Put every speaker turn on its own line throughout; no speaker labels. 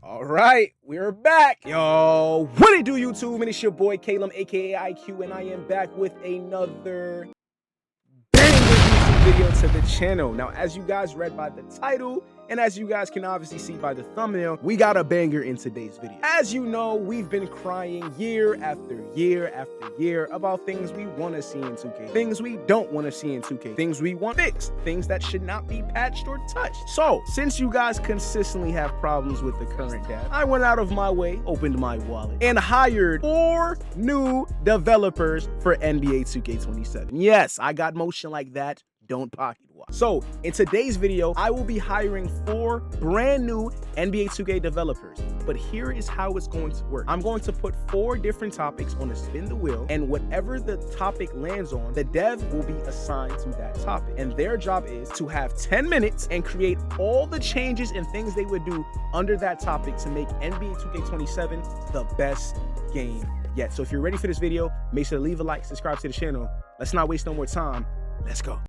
All right, we're back. Yo, what it do, YouTube? And it's your boy, Khalem, aka IQ, and I am back with another banger YouTube video to the channel. Now, as you guys read by the title, and as you guys can obviously see by the thumbnail, we got a banger in today's video. As you know, we've been crying year after year after year about things we want to see in 2K, things we don't want to see in 2K, things we want fixed, things that should not be patched or touched. So, since you guys consistently have problems with the current dev, I went out of my way, opened my wallet, and hired 4 new developers for NBA 2K27. Yes, I got motion like that. Don't pocket watch. So in today's video, I will be hiring 4 brand new NBA 2K developers. But here is how it's going to work. I'm going to put 4 different topics on a spin the wheel, and whatever the topic lands on, the dev will be assigned to that topic. And their job is to have 10 minutes and create all the changes and things they would do under that topic to make NBA 2K27 the best game yet. So if you're ready for this video, make sure to leave a like, subscribe to the channel. Let's not waste no more time. Let's go.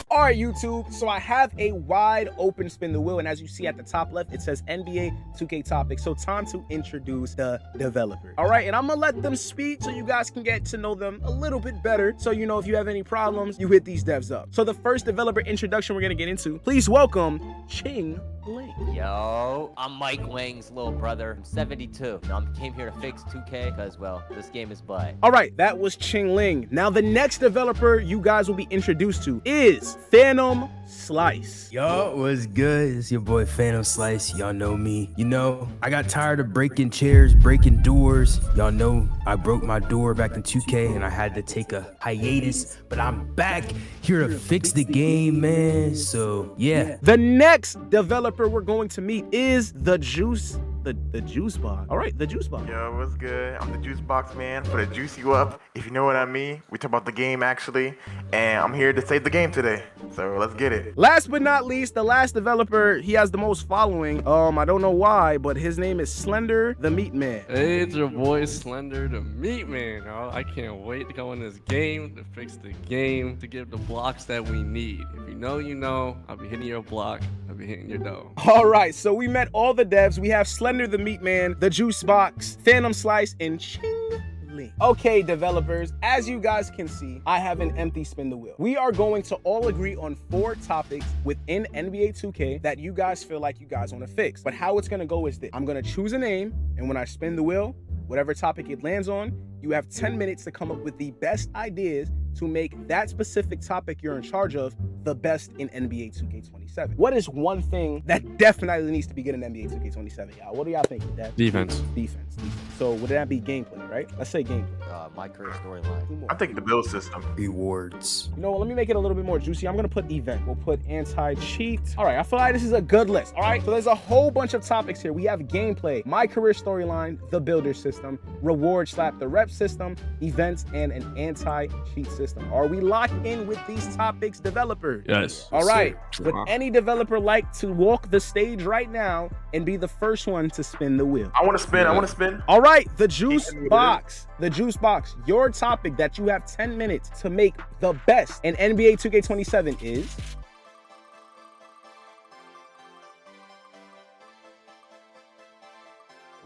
All right, YouTube, so I have a wide open spin the wheel, and as you see at the top left, it says NBA 2K topic. So time to introduce the developer. All right, and I'm gonna let them speak so you guys can get to know them a little bit better. So you know if you have any problems, you hit these devs up. So the first developer introduction we're gonna get into, please welcome Ching Ling.
Yo, I'm Mike Wang's little brother. I'm 72. I came here to fix 2K because, well, this game is butt.
All right, that was Ching Ling. Now the next developer you guys will be introduced to is Phantom Slice.
Yo, what's good? It's your boy Phantom Slice. Y'all know me. You know, I got tired of breaking chairs, breaking doors. Y'all know I broke my door back in 2K and I had to take a hiatus, but I'm back here to fix the game, man. So, yeah.
The next developer we're going to meet is the Juice. The Juice Box. All right, the Juice Box.
Yo, what's good? I'm the Juice Box man for the juice you up, if you know what I mean. We talk about the game actually, and I'm here to save the game today. So let's get it.
Last but not least, the last developer, he has the most following. I don't know why, but his name is Slender the Meat Man.
Hey, it's your boy Slender the Meat Man, y'all. I can't wait to go in this game, to fix the game, to give the blocks that we need. If you know, you know. I'll be hitting your block. I'll be hitting your dough.
All right, so we met all the devs. We have Slender the Meat Man, the Juice Box, Phantom Slice, and Ching Ling. Okay, developers, as you guys can see, I have an empty spin the wheel. We are going to all agree on 4 topics within NBA 2K that you guys feel like you guys want to fix. But how it's going to go is this. I'm going to choose a name, and when I spin the wheel, whatever topic it lands on, you have 10 minutes to come up with the best ideas to make that specific topic you're in charge of the best in NBA 2K27. What is one thing that definitely needs to be good in NBA 2K27, y'all? What do y'all think, Dev?
Defense.
Defense. So would that be gameplay, right? Let's say gameplay.
My career storyline.
I think the build system.
Rewards.
You know what, let me make it a little bit more juicy. I'm gonna put event. We'll put anti-cheat. All right, I feel like this is a good list. All right, so there's a whole bunch of topics here. We have gameplay, my career storyline, the builder system, reward slap the rep system, events, and an anti-cheat system. Are we locked in with these topics, developers?
Yes.
All right,
sir.
would any developer like to walk the stage right now and be the first one to spin the wheel?
I want to spin. I want to spin.
All right, the Juice Box. The Juice Box, your topic that you have 10 minutes to make the best in NBA 2K27 is...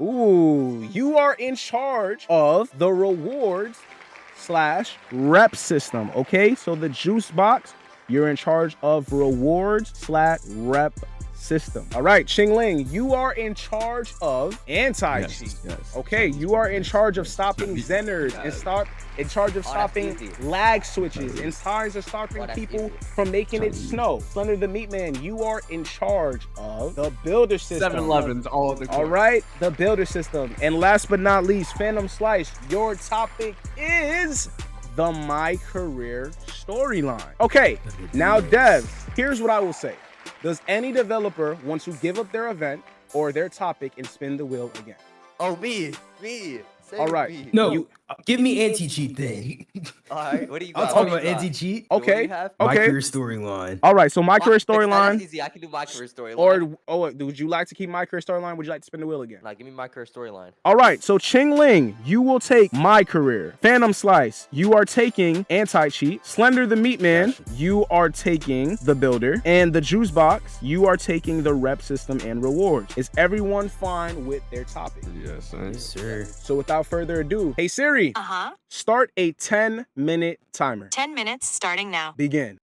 Ooh, you are in charge of the rewards / rep system, okay? So the Juice Box, you're in charge of rewards / rep system. All right, Ching Ling, you are in charge of anti-cheat.
Yes.
Okay, you are in charge of stopping Zenners and in charge of stopping lag switches, in charge of stopping people from making it snow. Slender the Meat Man, you are in charge of the builder system.
7-Elevens, all of the
All right, the builder system. And last but not least, Phantom Slice, your topic is the My Career storyline. Okay, now devs, here's what I will say. Does any developer want to give up their event or their topic and spin the wheel again?
Oh, me. Save
All right.
me.
No,
You
give me anti-cheat then.
All right. What do you got?
I'll
What
talk
do you
about
got?
anti-cheat.
What do you
okay?
have?
My
Okay.
career storyline.
All right. So my career
That's
storyline,
easy. I can do my career storyline.
or would you like to keep my career storyline? Would you like to spin the wheel again?
Nah, give me my career storyline.
All right, so Ching Ling, you will take my career. Phantom Slice, you are taking Anti-Cheat. Slender the Meat Man,
Gotcha.
you are taking the Builder. And the Juice Box, you are taking the Rep System and Rewards. Is everyone fine with their topic?
Yes, son.
Yes, sir.
So without further ado, hey Siri, start a 10-minute timer.
10 minutes starting now.
Begin.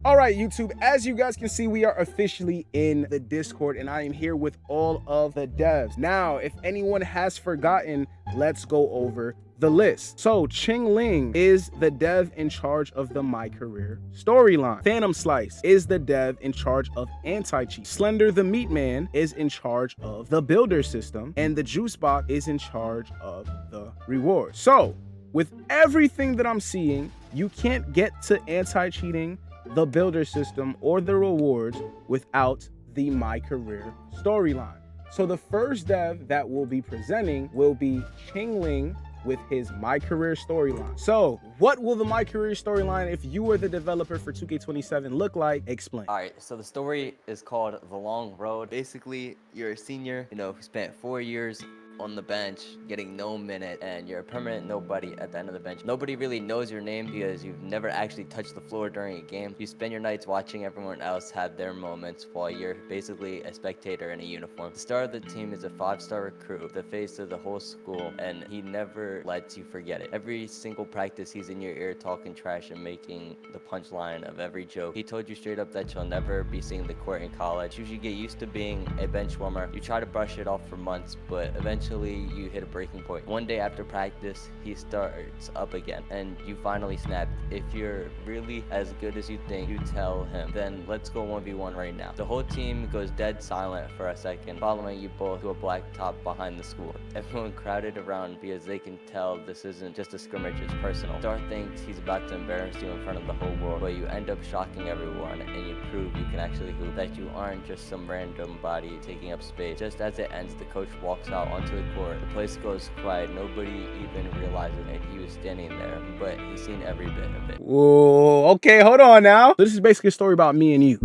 All right, YouTube, as you guys can see, we are officially in the Discord and I am here with all of the devs. Now, if anyone has forgotten, let's go over the list. So Ching Ling is the dev in charge of the My Career storyline. Phantom Slice is the dev in charge of Anti-Cheat. Slender the Meat Man is in charge of the Builder system, and the Juice Box is in charge of the rewards. So with everything that I'm seeing, you can't get to anti-cheating, the Builder system, or the rewards without the My Career storyline. So the first dev that will be presenting will be Ching Ling with his My Career storyline. So what will the My Career storyline, if you were the developer for 2K27, look like? Explain.
All right, so the story is called The Long Road. Basically, you're a senior, who spent 4 years on the bench, getting no minute, and you're a permanent nobody at the end of the bench. Nobody really knows your name because you've never actually touched the floor during a game. You spend your nights watching everyone else have their moments while you're basically a spectator in a uniform. The star of the team is a 5-star recruit, the face of the whole school, and he never lets you forget it. Every single practice, he's in your ear talking trash and making the punchline of every joke. He told you straight up that you'll never be seeing the court in college. You should get used to being a bench warmer. You try to brush it off for months, but eventually you hit a breaking point. One day after practice, he starts up again, and you finally snap. If you're really as good as you think, you tell him, then let's go 1v1 right now. The whole team goes dead silent for a second, following you both to a blacktop behind the school. Everyone crowded around because they can tell this isn't just a scrimmage, it's personal. Star thinks he's about to embarrass you in front of the whole world, but you end up shocking everyone, and you prove you can actually hoop, that you aren't just some random body taking up space. Just as it ends, the coach walks out onto the court. The place goes quiet. Nobody even realizes that he was standing there, but he's seen every bit of it.
Whoa, okay, hold on now. This is basically a story about me and you.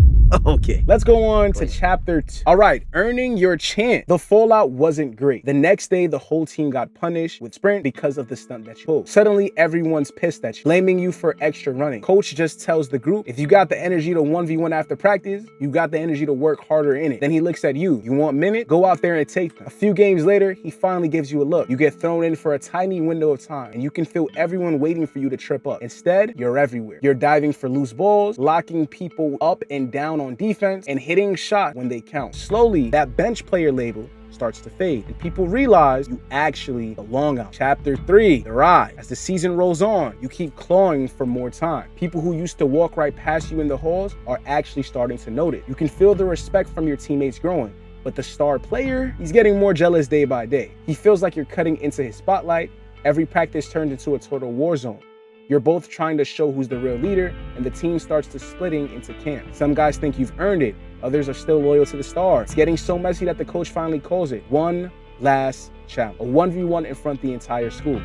Okay, let's go on to chapter 2. All right, earning your chance. The fallout wasn't great. The next day, the whole team got punished with sprint because of the stunt that you pulled. Suddenly, everyone's pissed at you, blaming you for extra running. Coach just tells the group, if you got the energy to 1v1 after practice, you got the energy to work harder in it. Then he looks at you. You want minute? Go out there and take them. A few games later, he finally gives you a look. You get thrown in for a tiny window of time, and you can feel everyone waiting for you to trip up. Instead, you're everywhere. You're diving for loose balls, locking people up and down on defense, and hitting shots when they count. Slowly, that bench player label starts to fade, and people realize you actually belong out. Chapter 3, the rise. As the season rolls on, you keep clawing for more time. People who used to walk right past you in the halls are actually starting to notice. You can feel the respect from your teammates growing, but the star player, he's getting more jealous day by day. He feels like you're cutting into his spotlight. Every practice turns into a total war zone. You're both trying to show who's the real leader, and the team starts to splitting into camps. Some guys think you've earned it. Others are still loyal to the star. It's getting so messy that the coach finally calls it one last challenge. A 1v1 in front of the entire school.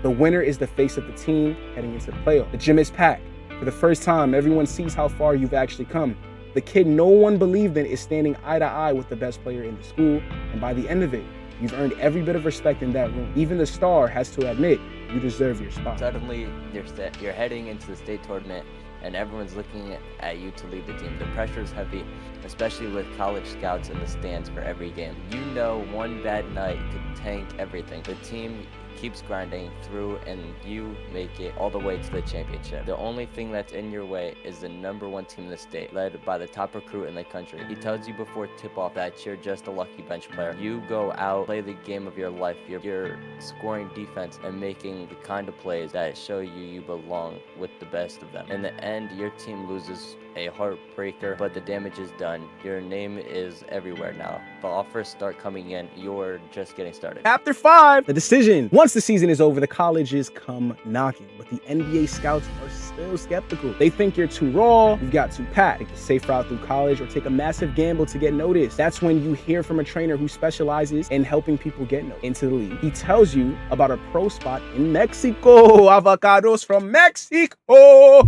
The winner is the face of the team heading into the playoff. The gym is packed. For the first time, everyone sees how far you've actually come. The kid no one believed in is standing eye to eye with the best player in the school, and by the end of it, you've earned every bit of respect in that room. Even the star has to admit you deserve your spot.
Suddenly, you're heading into the state tournament, and everyone's looking at you to lead the team. The pressure is heavy, especially with college scouts in the stands for every game. You know one bad night could tank everything. The team keeps grinding through, and you make it all the way to the championship. The only thing that's in your way is the #1 team in the state, led by the top recruit in the country. He tells you before tip-off that you're just a lucky bench player. You go out, play the game of your life. You're scoring defense and making the kind of plays that show you belong with the best of them. In the end, your team loses a heartbreaker, but the damage is done. Your name is everywhere now. The offers start coming in. You're just getting started.
Chapter 5, the decision. Once the season is over, the colleges come knocking, but the NBA scouts are still skeptical. They think you're too raw, you've got too packed. Take a safe route through college or take a massive gamble to get noticed. That's when you hear from a trainer who specializes in helping people get into the league. He tells you about a pro spot in Mexico. Avocados from Mexico.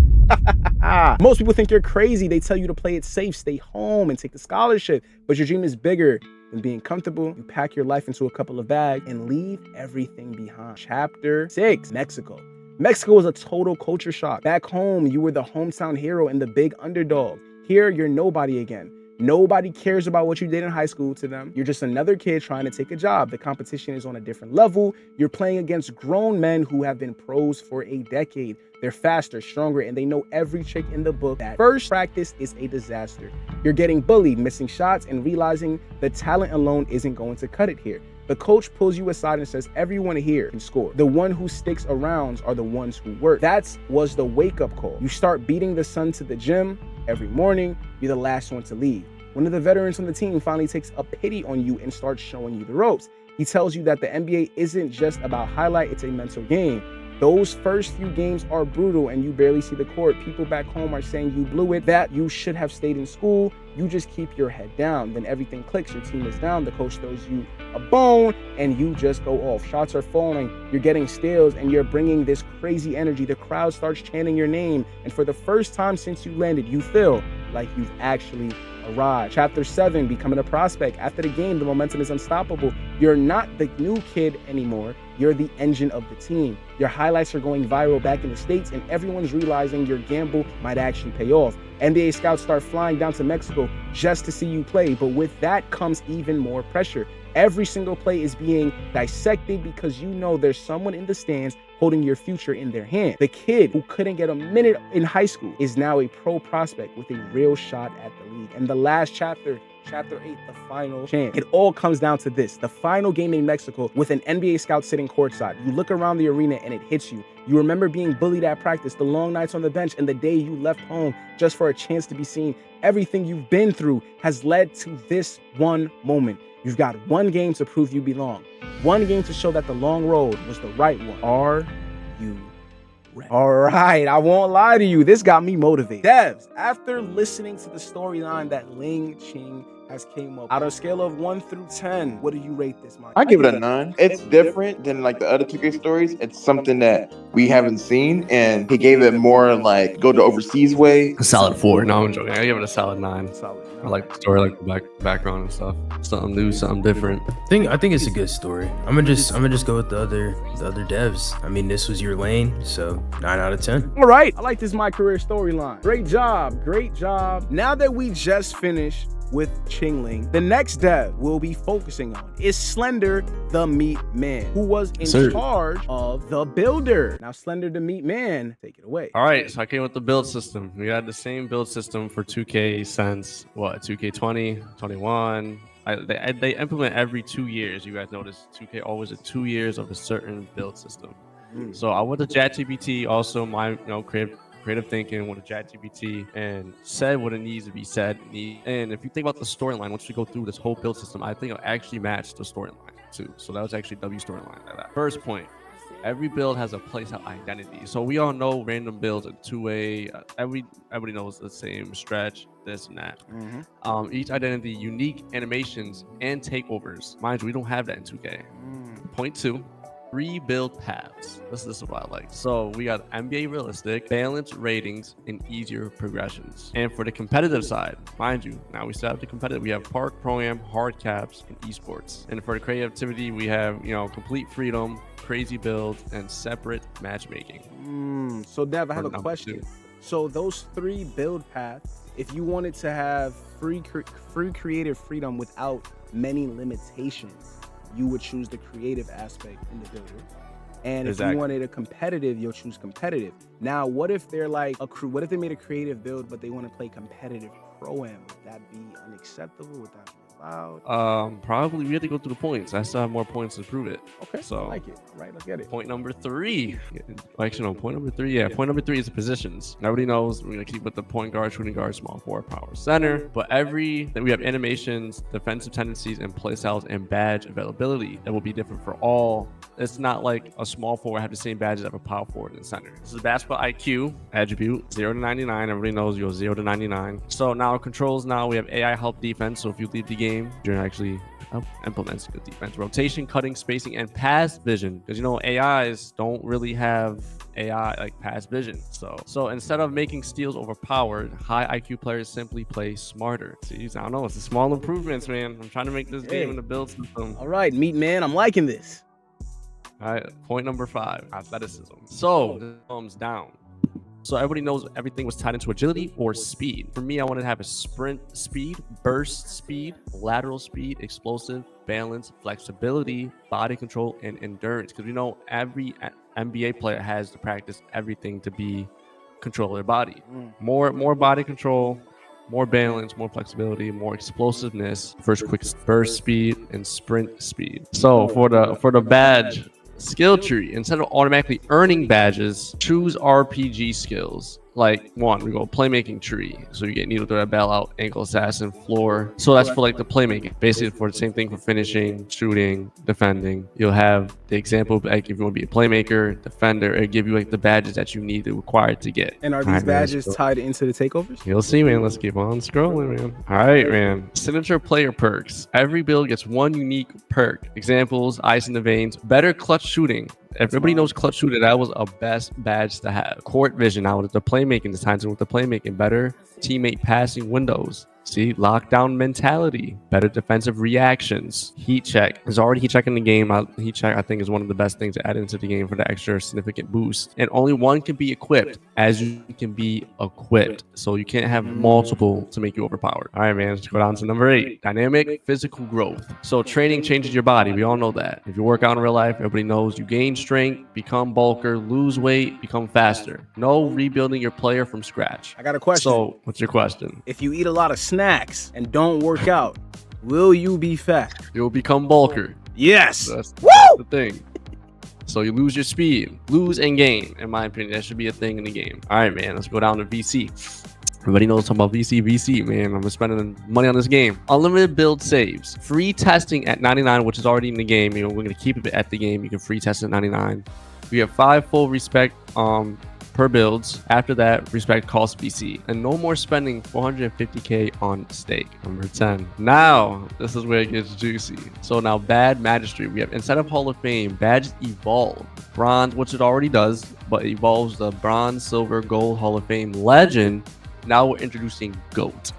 Most people think you're crazy. They tell you to play it safe, stay home, and take the scholarship. But your dream is bigger than being comfortable. You pack your life into a couple of bags and leave everything behind. Chapter 6, Mexico. Mexico was a total culture shock. Back home, you were the hometown hero and the big underdog. Here, you're nobody again. Nobody cares about what you did in high school to them. You're just another kid trying to take a job. The competition is on a different level. You're playing against grown men who have been pros for a decade. They're faster, stronger, and they know every trick in the book. That first practice is a disaster. You're getting bullied, missing shots, and realizing the talent alone isn't going to cut it here. The coach pulls you aside and says, everyone here can score. The one who sticks around are the ones who work. That was the wake-up call. You start beating the sun to the gym every morning. You're the last one to leave. One of the veterans on the team finally takes a pity on you and starts showing you the ropes. He tells you that the NBA isn't just about highlight, it's a mental game. Those first few games are brutal and you barely see the court. People back home are saying you blew it, that you should have stayed in school. You just keep your head down. Then everything clicks, your team is down, the coach throws you a bone and you just go off. Shots are falling, you're getting steals and you're bringing this crazy energy. The crowd starts chanting your name. And for the first time since you landed, you feel like you've actually arrived. Chapter 7, becoming a prospect. After the game, the momentum is unstoppable. You're not the new kid anymore. You're the engine of the team. Your highlights are going viral back in the States and everyone's realizing your gamble might actually pay off. NBA scouts start flying down to Mexico just to see you play, but with that comes even more pressure. Every single play is being dissected because you know there's someone in the stands holding your future in their hand. The kid who couldn't get a minute in high school is now a pro prospect with a real shot at the league. And the last chapter, Chapter 8, the final chance. It all comes down to this. The final game in Mexico with an NBA scout sitting courtside. You look around the arena and it hits you. You remember being bullied at practice, the long nights on the bench, and the day you left home just for a chance to be seen. Everything you've been through has led to this one moment. You've got one game to prove you belong. One game to show that the long road was the right one. Are you ready? All right, I won't lie to you. This got me motivated. Devs, after listening to the storyline that Ling Ching has came up, out of a scale of 1 through 10, what do you rate this, Mike?
I give it a 9. It's different than like the other 2K stories. It's something that we haven't seen, and he gave it more like go the overseas way.
A solid 4. No, I'm joking. I give it a solid 9.
Solid.
I like the story, I like the background and stuff. Something new, something different.
I think it's a good story. I'm gonna just go with the other devs. I mean, this was your lane, so 9 out of 10.
All right, I like this My Career storyline. Great job, great job. Now that we just finished with Chingling, the next dev we'll be focusing on is Slender the Meat Man, who was in charge of the builder. Now, Slender the Meat Man, take it away.
All right, so I came with the build system. We had the same build system for 2K since, what, 2K20, 21. They implement every 2 years. You guys notice 2K always at 2 years of a certain build system. So I went to ChatGPT, also my creative thinking with a ChatGPT, and said what it needs to be said. And if you think about the storyline, once we go through this whole build system, I think it'll actually match the storyline too. So that was actually W storyline. First point, every build has a playset identity. So we all know random builds in 2A, everybody knows the same stretch, this and that. Each identity, unique animations and takeovers. Mind you, we don't have that in 2K. Point 2, 3 build paths. This is what I like. So we got NBA realistic, balanced ratings, and easier progressions. And for the competitive side, mind you, now we still have the competitive. We have park, pro-am, hard caps, and esports. And for the creativity, we have complete freedom, crazy builds, and separate matchmaking.
So Dev, I have a question. So those 3 build paths, if you wanted to have free creative freedom without many limitations, you would choose the creative aspect in the builder. And if you wanted a competitive, you'll choose competitive. Now, what if they're like what if they made a creative build, but they want to play competitive pro-am? Would that be unacceptable? Would that be about?
Probably we had to go through the points. I still have more points to prove it.
Okay,
So
I like it. All right, let's get it.
point number 3. Actually, no, point number 3. Yeah, point number 3 is the positions. Nobody knows. We're gonna keep with the point guard, shooting guard, small forward, power center. But we have animations, defensive tendencies, and play styles and badge availability that will be different for all. It's not like a small forward have the same badges of a power forward and center. This is basketball IQ attribute 0 to 99. Everybody knows you're 0 to 99. So now controls. Now we have AI help defense. So if you leave the game, you're actually implements good defense, rotation, cutting, spacing, and pass vision. Because you know AIs don't really have AI like pass vision. So instead of making steals overpowered, high IQ players simply play smarter. See, I don't know. It's the small improvements, man. I'm trying to make this game in the build system.
All right, meat man, I'm liking this.
All right, point number 5, athleticism. So this comes down. So everybody knows everything was tied into agility or speed. For me, I wanted to have a sprint speed, burst speed, lateral speed, explosive, balance, flexibility, body control, and endurance. Because we know every NBA player has to practice everything to be control of their body. More body control, more balance, more flexibility, more explosiveness, first quick burst speed, and sprint speed. So for the badge skill tree, instead of automatically earning badges, choose RPG skills. Like 1, we go playmaking tree. So you get needle threat, bailout, ankle assassin, floor. So that's for like the playmaking. Basically for the same thing for finishing, shooting, defending. You'll have the example like if you want to be a playmaker, defender, it'll give you like the badges that you need to require to get.
And are these badges tied into the takeovers?
You'll see, man. Let's keep on scrolling, man. All right, man. Signature player perks. Every build gets 1 unique perk. Examples: ice in the veins, better clutch shooting. Everybody knows clutch shooter. That was a best badge to have. Court vision. Now with the playmaking, the times with the playmaking, better teammate passing windows. See, lockdown mentality, better defensive reactions, heat check. There's already heat check in the game. Heat check, I think, is one of the best things to add into the game for the extra significant boost. And only one can be equipped as you can be equipped. So you can't have multiple to make you overpowered. All right, man, let's go down to number 8, dynamic physical growth. So training changes your body. We all know that. If you work out in real life, everybody knows you gain strength, become bulker, lose weight, become faster. No rebuilding your player from scratch.
I got a question.
So what's your question?
If you eat a lot of snacks and don't work out, will you be fat?
You'll become bulker.
Yes.
That's the thing. So you lose your speed, lose and gain. In my opinion, that should be a thing in the game. All right, man, let's go down to VC. Everybody knows talking about VC, man. I'm spending money on this game. Unlimited build saves, free testing at 99, which is already in the game. You know, we're gonna keep it at the game. You can free test at 99. We have 5 full respect per builds. After that, respect costs VC, and no more spending 450k on stake. Number 10. Now this is where it gets juicy. So now bad magistry. We have instead of Hall of Fame, badges evolve. Bronze, which it already does, but evolves the bronze, silver, gold Hall of Fame legend. Now we're introducing GOAT.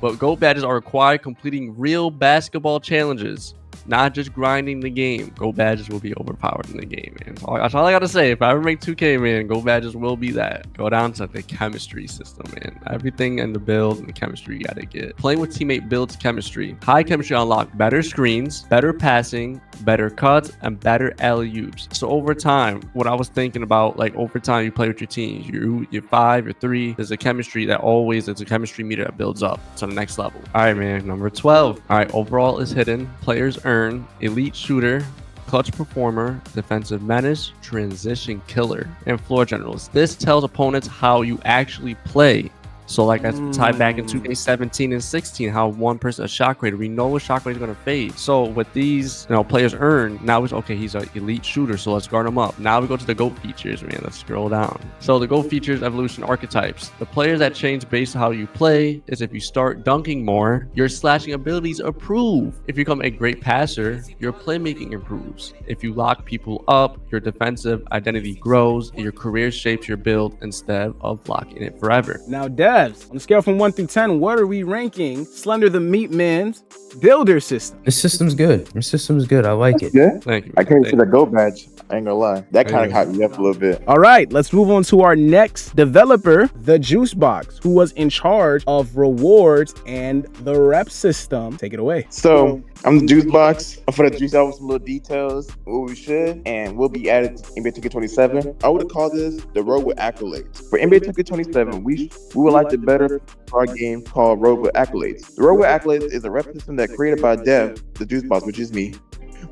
But GOAT badges are required completing real basketball challenges, not just grinding the game. GOAT badges will be overpowered in the game, man. That's all I gotta say. If I ever make 2K, man, GOAT badges will be that. Go down to the chemistry system, man. Everything in the build and the chemistry you gotta get. Playing with teammate builds chemistry. High chemistry unlock better screens, better passing, better cuts, and better alley-oops. So over time, what I was thinking about, like over time, you play with your teams. You're 5, you're 3. There's a chemistry that always, there's a chemistry meter that builds up to the next level. All right, man. Number 12. All right, overall is hidden. Players earn elite shooter, clutch performer, defensive menace, transition killer, and floor generals. This tells opponents how you actually play. So like that's tied back in 2K17 and 16, how one person a shot creator, we know a shot creator is going to fade. So with these, you know, players earn, now it's okay, he's an elite shooter, so let's guard him up. Now we go to the GOAT features, man. Let's scroll down. So the GOAT features, evolution archetypes. The players that change based on how you play is if you start dunking more, your slashing abilities improve. If you become a great passer, your playmaking improves. If you lock people up, your defensive identity grows. Your career shapes your build instead of locking it forever.
Now, devs, on a scale from 1 through 10, what are we ranking Slender the Meat Man's builder system?
This system's good. This system's good. I like it.
Yeah.
Thank you.
I can't see the GOAT badge. I ain't gonna lie. That kind of hyped me up a little bit.
All right, let's move on to our next developer, the Juice Box, who was in charge of rewards and the rep system. Take it away.
So I'm the Juice Box. I'm for the juice out with some little details, what we should, and will be added to NBA 2K27. I would call this the road with accolades. For NBA 2K27, we would like liked it better for our game called Road with Accolades. The Road with Accolades is a rep system that created by Dev, the juice box, which is me,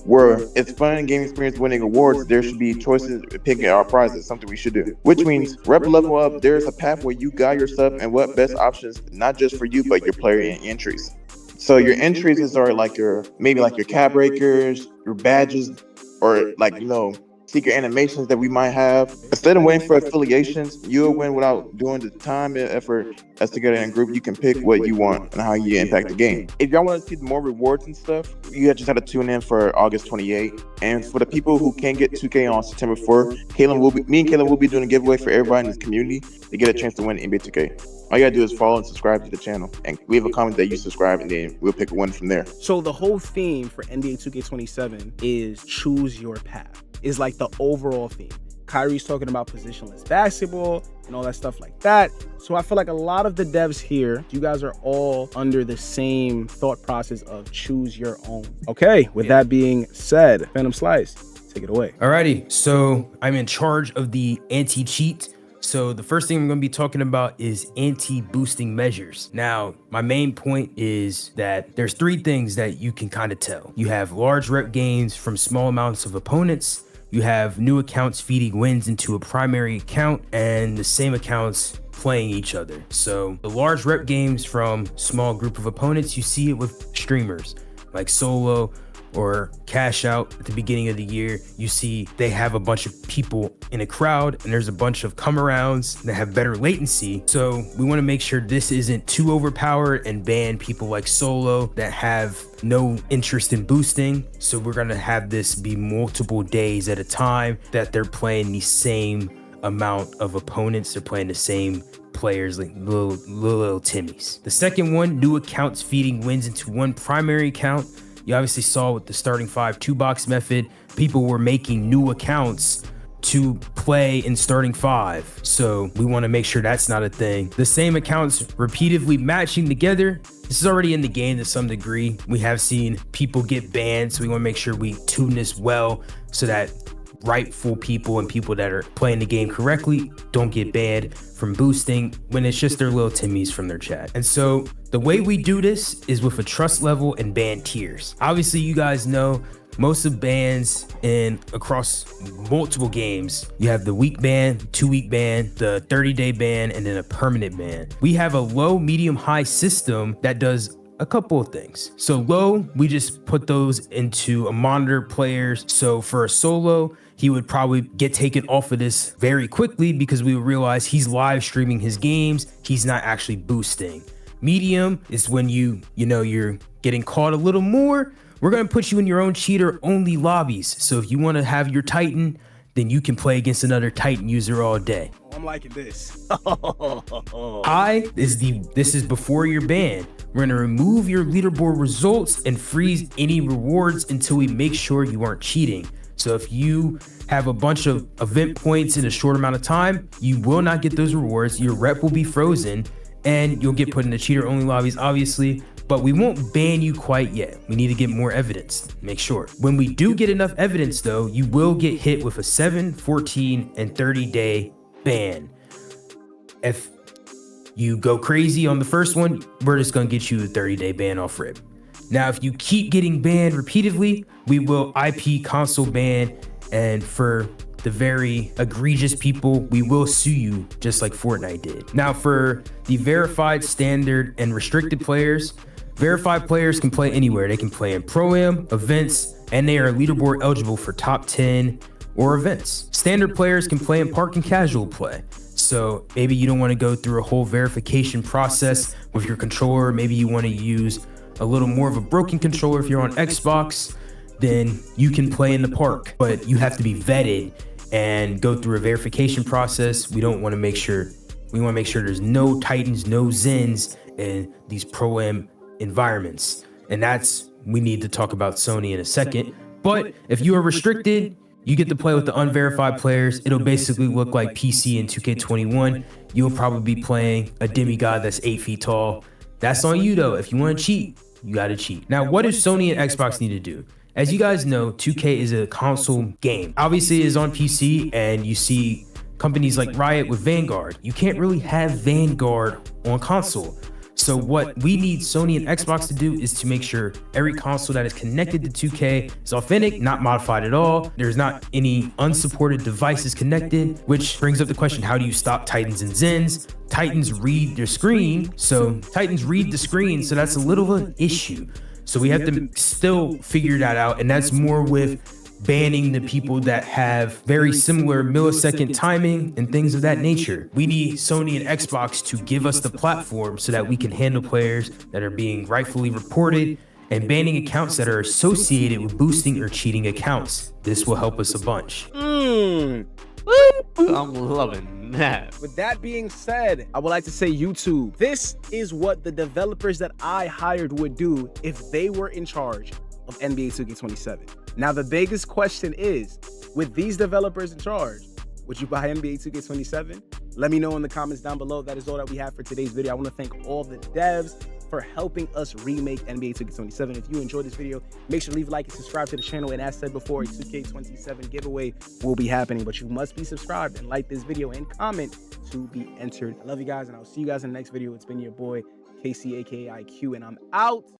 where it's fun and game experience winning awards. There should be choices picking our prizes, something we should do. Which means rep level up, there's a path where you guide yourself and what best options, not just for you, but your player entries. So your entries are like your maybe like your cap breakers, your badges, or like secret animations that we might have. Instead of waiting for affiliations, you'll win without doing the time and effort as together in a group. You can pick what you want and how you impact the game. If y'all want to see more rewards and stuff, you just have to tune in for August 28th. And for the people who can't get 2K on September 4th, me and Caleb will be doing a giveaway for everybody in this community to get a chance to win NBA 2K. All you gotta do is follow and subscribe to the channel, and leave a comment that you subscribe, and then we'll pick a winner from there.
So the whole theme for NBA 2K27 is choose your path. Is like the overall theme. Kyrie's talking about positionless basketball and all that stuff like that. So I feel like a lot of the devs here, you guys are all under the same thought process of choose your own. Okay, with that being said, Phantom Slice, take it away.
Alrighty, so I'm in charge of the anti-cheat. So the first thing I'm going to be talking about is anti-boosting measures. Now, my main point is that there's three things that you can kind of tell. You have large rep gains from small amounts of opponents. You have new accounts feeding wins into a primary account, and the same accounts playing each other. So the large rep games from small group of opponents, you see it with streamers like Solo or Cash Out at the beginning of the year. You see they have a bunch of people in a crowd, and there's a bunch of come arounds that have better latency. So we want to make sure this isn't too overpowered and ban people like Solo that have no interest in boosting. So we're going to have this be multiple days at a time that they're playing the same amount of opponents. They're playing the same players, like little Timmies. The second one, new accounts feeding wins into one primary account. You obviously saw with the starting 5 2-box method, people were making new accounts to play in starting 5. So we want to make sure that's not a thing. The same accounts repeatedly matching together. This is already in the game to some degree. We have seen people get banned, so we want to make sure we tune this well so that rightful people and people that are playing the game correctly don't get banned from boosting when it's just their little Timmies from their chat. And so the way we do this is with a trust level and ban tiers. Obviously, you guys know most of bans across multiple games, you have the week ban, 2-week ban, the 30-day ban, and then a permanent ban. We have a low, medium, high system that does a couple of things. So low, we just put those into a monitor players. So for a Solo, he would probably get taken off of this very quickly because we would realize he's live streaming his games. He's not actually boosting. Medium is when you're getting caught a little more. We're going to put you in your own cheater only lobbies. So if you want to have your Titan, then you can play against another Titan user all day.
I'm liking this.
High is this is before your ban. We're going to remove your leaderboard results and freeze any rewards until we make sure you aren't cheating. So if you have a bunch of event points in a short amount of time, you will not get those rewards. Your rep will be frozen and you'll get put in the cheater only lobbies, obviously, but we won't ban you quite yet. We need to get more evidence, make sure. When we do get enough evidence though, you will get hit with a 7, 14, and 30-day ban. If you go crazy on the first one, we're just gonna get you a 30-day ban off rip. Now, if you keep getting banned repeatedly, we will IP console ban, and for the very egregious people, we will sue you just like Fortnite did. Now, for the verified, standard, and restricted players, verified players can play anywhere. They can play in Pro-Am, events, and they are leaderboard eligible for top 10 or events. Standard players can play in park and casual play. So maybe you don't want to go through a whole verification process with your controller. Maybe you want to use a little more of a broken controller. If you're on Xbox, then you can play in the park, but you have to be vetted and go through a verification process. We want to make sure there's no Titans, no Zens in these Pro-Am environments. And we need to talk about Sony in a second. But if you are restricted, you get to play with the unverified players. It'll basically look like PC in 2K21. You'll probably be playing a demigod that's 8 feet tall. That's on you though. If you want to cheat, you got to cheat. Now, what does Sony and Xbox need to do? As you guys know, 2K is a console game. Obviously, it is on PC, and you see companies like Riot with Vanguard. You can't really have Vanguard on console. So what we need Sony and Xbox to do is to make sure every console that is connected to 2K is authentic, not modified at all. There's not any unsupported devices connected, which brings up the question, how do you stop Titans and Zens? Titans read their screen, so Titans read the screen, so that's a little of an issue. So we have to still figure that out, and that's more with banning the people that have very similar millisecond timing and things of that nature. We need Sony and Xbox to give us the platform so that we can handle players that are being rightfully reported and banning accounts that are associated with boosting or cheating accounts. This will help us a bunch.
I'm loving that.
With that being said, I would like to say, YouTube, this is what the developers that I hired would do if they were in charge of NBA 2K27. Now, the biggest question is, with these developers in charge, would you buy NBA 2K27? Let me know in the comments down below. That is all that we have for today's video. I want to thank all the devs for helping us remake NBA 2K27. If you enjoyed this video, make sure to leave a like and subscribe to the channel. And as said before, a 2K27 giveaway will be happening, but you must be subscribed and like this video and comment to be entered. I love you guys, and I'll see you guys in the next video. It's been your boy, KC, aka IQ, and I'm out.